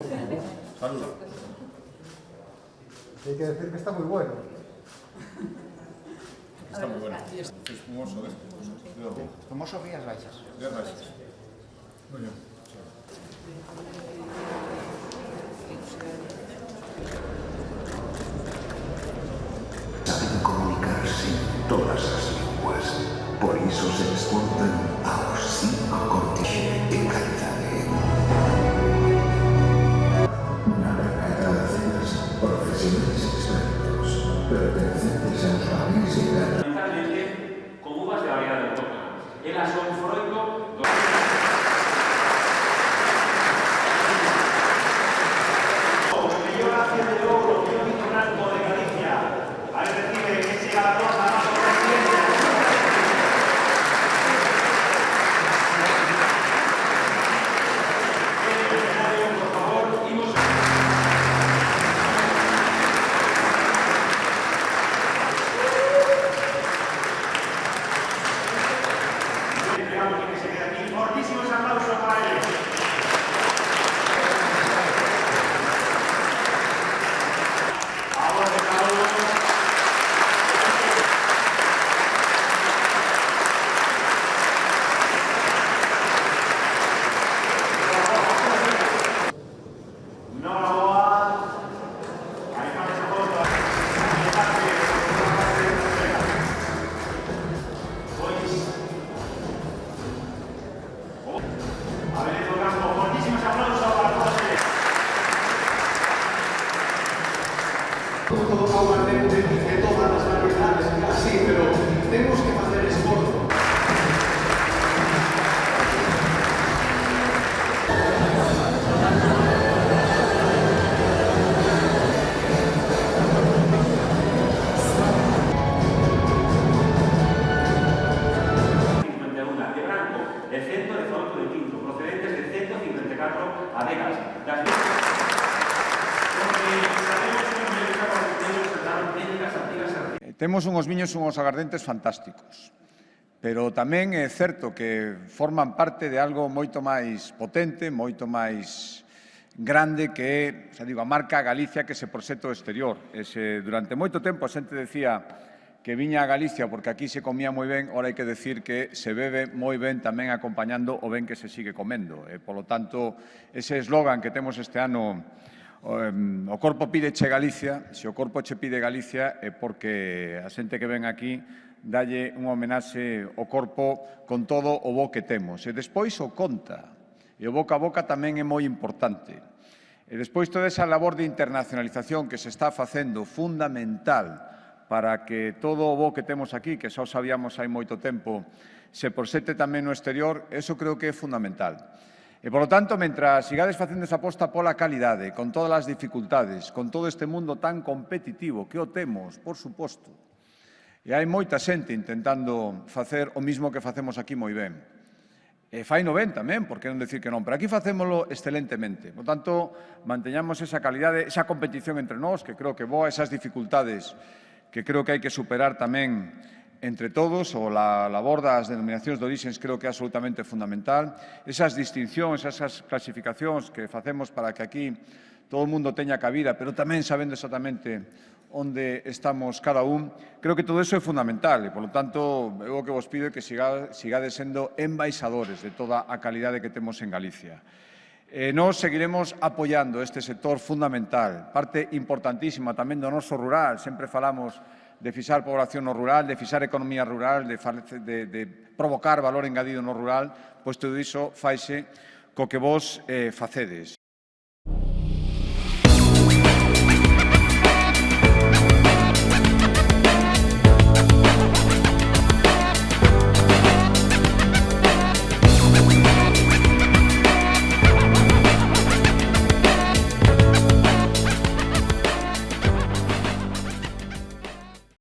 Saludos. Hay que decir que está muy bueno. Está muy bueno. Es espumoso, es espumoso. Espumoso Rías Baixas. Rías Baixas. Muy bien. Saben comunicarse en todas as linguas. Por iso se exportan aos 5 continentes de calidade. Na mercada de cenas, profesionales expertos, pertencentes aos países de la Fundamentalmente con uvas de variedade autóctona. Elas son froito do... O mellor ácido de ouro que o vino branco de Galicia. Aí recibe ese galardón a noso presidente. Por favor, imos... que se quede aquí. Fortísimos aplausos para ellos. Ahora de cada uno. Fortísimos aplausos para todos ellos. Todo aguardente de todas las variedades, así, pero tenemos que hacer esfuerzo. De branco, de 118 de tinto, procedentes de 154 adegas. Das Temos unhos viños e unhos agardentes fantásticos, pero tamén é certo que forman parte de algo moito máis potente, moito máis grande que é, xa digo, a marca Galicia que se proxecta ao exterior. Durante moito tempo a xente decía que viña a Galicia porque aquí se comía moi ben, ora hai que decir que se bebe moi ben tamén acompañando o ben que se sigue comendo. Polo tanto, ese eslogan que temos este ano, o corpo pídeche Galicia, se o corpo che pide Galicia é porque a xente que ven aquí dalle unha homenaxe ao corpo con todo o bo que temos. E despois o conta. E o boca a boca tamén é moi importante. E despois toda esa labor de internacionalización que se está facendo fundamental para que todo o bo que temos aquí, que xa o sabíamos hai moito tempo, se proxecte tamén no exterior, eso creo que é fundamental. E, por lo tanto, mentras sigades facendo esa aposta pola calidade, con todas as dificultades, con todo este mundo tan competitivo que o temos, por suposto, e hai moita xente intentando facer o mismo que facemos aquí moi ben. E faino ben tamén, por que non decir que non, pero aquí facémolo excelentemente. Por tanto, manteñamos esa calidade, esa competición entre nós, que creo que boa, esas dificultades que creo que hai que superar tamén entre todos, ou a labor das denominacións de orixens creo que é absolutamente fundamental. Esas distincións, esas clasificacións que facemos para que aquí todo o mundo teña cabida, pero tamén sabendo exactamente onde estamos cada un, creo que todo eso é fundamental e, polo tanto, eu o que vos pido é que sigades sendo embaixadores de toda a calidade que temos en Galicia. Nós seguiremos apoiando este sector fundamental, parte importantísima tamén do noso rural. Sempre falamos de fixar población no rural, de fixar economía rural, de provocar valor engadido no rural, pois todo iso faise co que vos facedes.